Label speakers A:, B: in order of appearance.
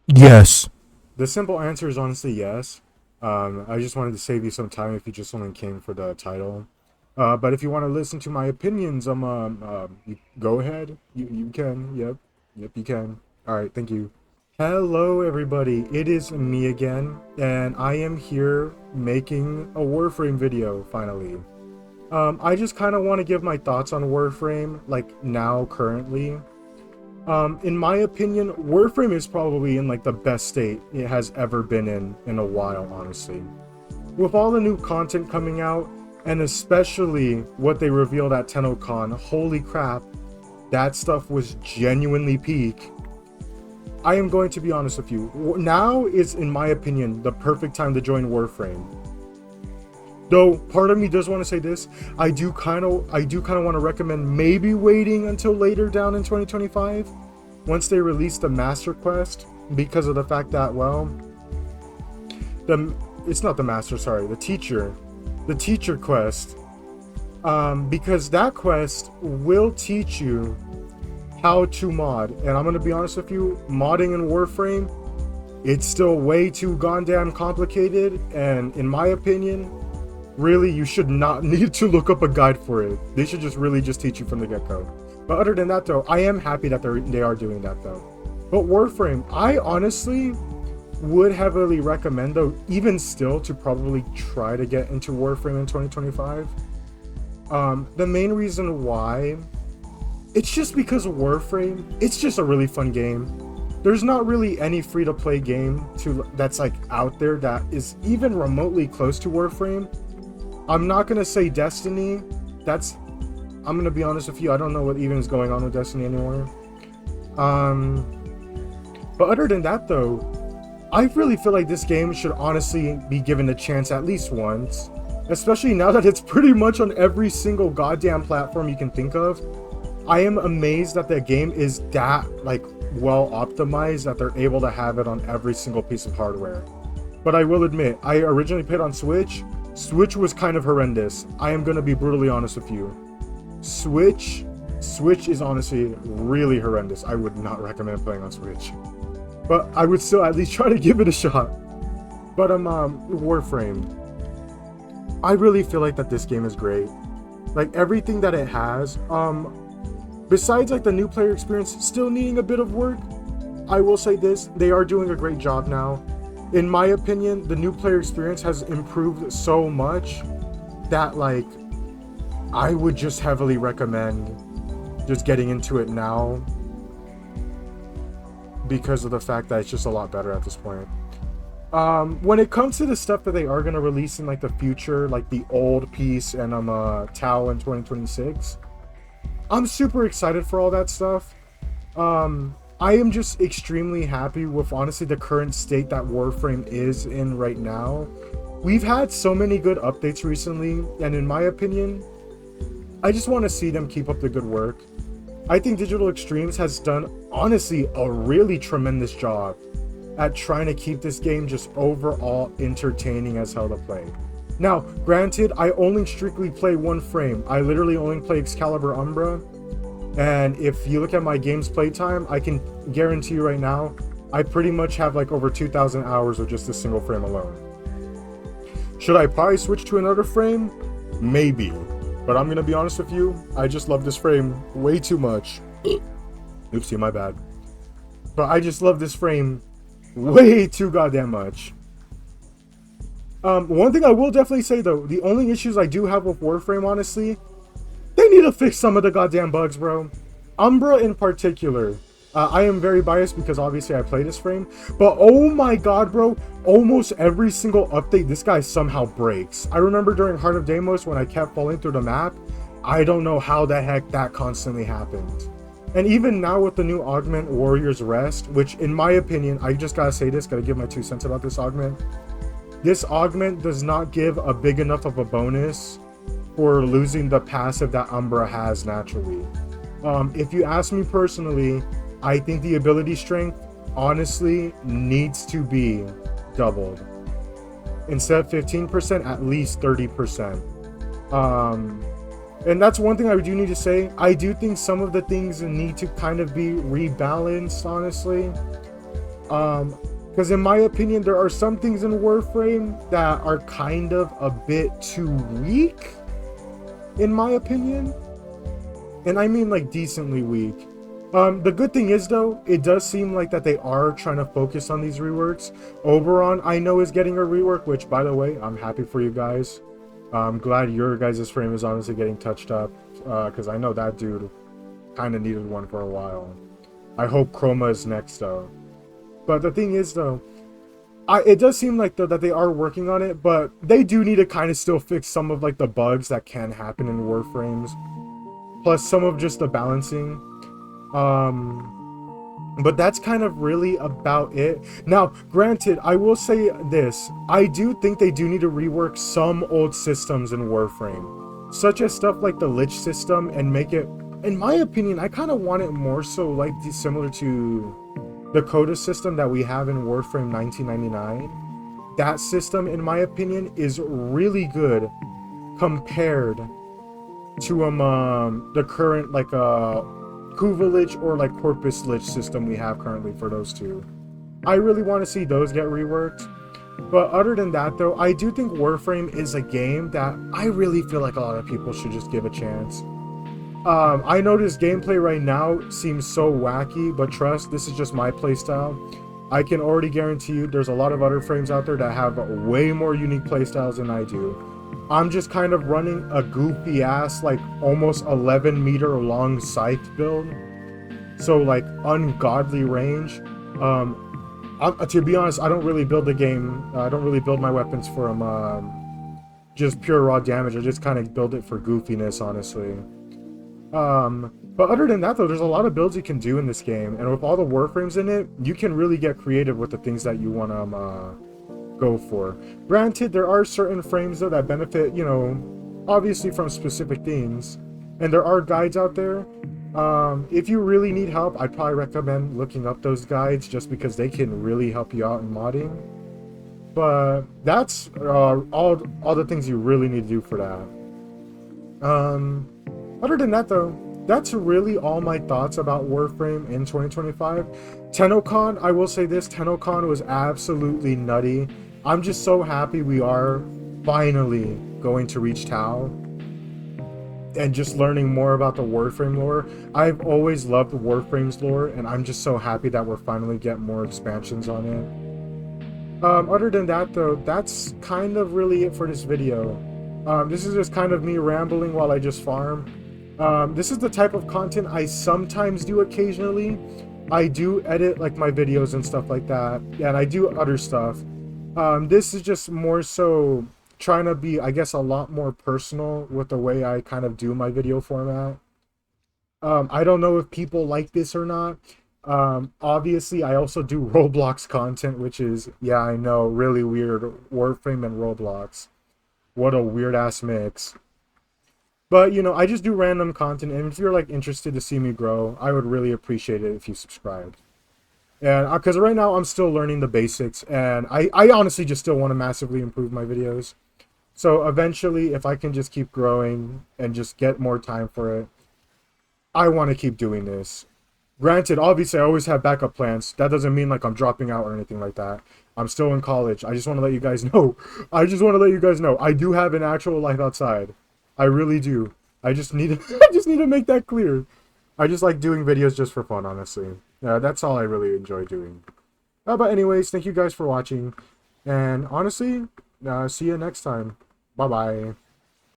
A: Yes.
B: The simple answer is honestly yes. I just wanted to save you some time if you just only came for the title. But if you want to listen to my opinions, you go ahead. You can. Yep. Yep, you can. All right. Thank you. Hello, everybody. It is me again, and I am here making a Warframe video finally. I just kind of want to give my thoughts on Warframe, like now, currently. In my opinion, Warframe is probably in like the best state it has ever been in a while, honestly. With all the new content coming out, and especially what they revealed at Tennocon, holy crap, that stuff was genuinely peak. I am going to be honest with you. Now is, in my opinion, the perfect time to join Warframe. Though part of me does want to say this, I do kind of want to recommend maybe waiting until later down in 2025, once they release the Master Quest, because of the fact that, well, the it's not the Master, sorry, the Teacher Quest, because that quest will teach you how to mod, and I'm gonna be honest with you, modding in Warframe, it's still way too goddamn complicated, and in my opinion, really, you should not need to look up a guide for it. They should just really just teach you from the get-go. But other than that, though, I am happy that they are doing that, though. But Warframe, I honestly would heavily recommend, though, even still, to probably try to get into Warframe in 2025. The main reason why, it's just because Warframe, it's just a really fun game. There's not really any free-to-play game that's like out there that is even remotely close to Warframe. I'm not gonna say Destiny. I'm gonna be honest with you. I don't know what even is going on with Destiny anymore. But other than that, though, I really feel like this game should honestly be given a chance at least once. Especially now that it's pretty much on every single goddamn platform you can think of. I am amazed that the game is that like well optimized that they're able to have it on every single piece of hardware. But I will admit, I originally played on Switch. Switch was kind of horrendous. I am gonna be brutally honest with you. Switch is honestly really horrendous. I would not recommend playing on Switch. But I would still at least try to give it a shot. But Warframe, I really feel like that this game is great. Like everything that it has, besides like the new player experience still needing a bit of work, I will say this, they are doing a great job now. In my opinion, the new player experience has improved so much that like I would just heavily recommend just getting into it now, because of the fact that it's just a lot better at this point. When it comes to the stuff that they are going to release in like the future, like the old piece and Tau in 2026, I'm super excited for all that stuff. I am just extremely happy with honestly the current state that Warframe is in right now. We've had so many good updates recently, and in my opinion, I just want to see them keep up the good work. I think Digital Extremes has done honestly a really tremendous job at trying to keep this game just overall entertaining as hell to play. Now, granted, I only strictly play one frame. I literally only play Excalibur Umbra. And if you look at my game's playtime, I can guarantee you right now, I pretty much have like over 2,000 hours of just a single frame alone. Should I probably switch to another frame? Maybe. But I'm gonna be honest with you, I just love this frame way too much. Oopsie, my bad. But I just love this frame way too goddamn much. One thing I will definitely say though, the only issues I do have with Warframe, honestly, they need to fix some of the goddamn bugs, bro. Umbra in particular. I am very biased because obviously I play this frame. But oh my god, bro. Almost every single update, this guy somehow breaks. I remember during Heart of Deimos when I kept falling through the map. I don't know how the heck that constantly happened. And even now with the new augment, Warrior's Rest, which in my opinion, I just gotta say this, gotta give my 2 cents about this augment. This augment does not give a big enough of a bonus for losing the passive that Umbra has naturally. If you ask me personally, I think the ability strength honestly needs to be doubled. Instead of 15%, at least 30%. And that's one thing I do need to say. I do think some of the things need to kind of be rebalanced, honestly. Because in my opinion, there are some things in Warframe that are kind of a bit too weak, in my opinion. And I mean like decently weak. The good thing is though, it does seem like that they are trying to focus on these reworks. Oberon, I know, is getting a rework, which by the way, I'm happy for you guys. I'm glad your guys' frame is honestly getting touched up, because I know that dude kind of needed one for a while. I hope Chroma is next though. But the thing is though, it does seem like though that they are working on it, but they do need to kind of still fix some of like the bugs that can happen in Warframes. Plus some of just the balancing. But that's kind of really about it. Now, granted, I will say this. I do think they do need to rework some old systems in Warframe. Such as stuff like the Lich system and make it, in my opinion, I kind of want it more so like similar to the Coda system that we have in Warframe 1999. That system, in my opinion, is really good compared to the current like Kuva Lich or like Corpus Lich system we have currently for those two. I really want to see those get reworked. But other than that though, I do think Warframe is a game that I really feel like a lot of people should just give a chance. I know this gameplay right now seems so wacky, but trust, this is just my playstyle. I can already guarantee you there's a lot of other frames out there that have way more unique playstyles than I do. I'm just kind of running a goofy ass, like almost 11-meter long scythe build. So like ungodly range. To be honest, I don't really build the game. I don't really build my weapons for just pure raw damage. I just kind of build it for goofiness, honestly. But other than that though, there's a lot of builds you can do in this game. And with all the Warframes in it, you can really get creative with the things that you want to go for. Granted, there are certain frames though that benefit, you know, obviously from specific things, and there are guides out there. If you really need help, I'd probably recommend looking up those guides just because they can really help you out in modding. But that's all the things you really need to do for that. Other than that though, that's really all my thoughts about Warframe in 2025. Tennocon, I will say this, Tennocon was absolutely nutty. I'm just so happy we are finally going to reach Tau and just learning more about the Warframe lore. I've always loved Warframe's lore, and I'm just so happy that we're finally getting more expansions on it. Other than that though, that's kind of really it for this video. This is just kind of me rambling while I just farm. This is the type of content I sometimes do occasionally. I do edit like my videos and stuff like that, and I do other stuff. This is just more so trying to be, I guess, a lot more personal with the way I kind of do my video format. I don't know if people like this or not. Obviously, I also do Roblox content, which is, yeah, I know, really weird. Warframe and Roblox. What a weird-ass mix. But, you know, I just do random content, and if you're, like, interested to see me grow, I would really appreciate it if you subscribed. And because right now I'm still learning the basics, and I honestly just still want to massively improve my videos. So eventually, if I can just keep growing and just get more time for it, I want to keep doing this. Granted, obviously I always have backup plans. That doesn't mean like I'm dropping out or anything like that. I'm still in college. I just want to let you guys know. I just want to let you guys know. I do have an actual life outside. I really do. I just need to make that clear. I just like doing videos just for fun, honestly. That's all I really enjoy doing. But anyways, thank you guys for watching. And honestly, see you next time. Bye-bye.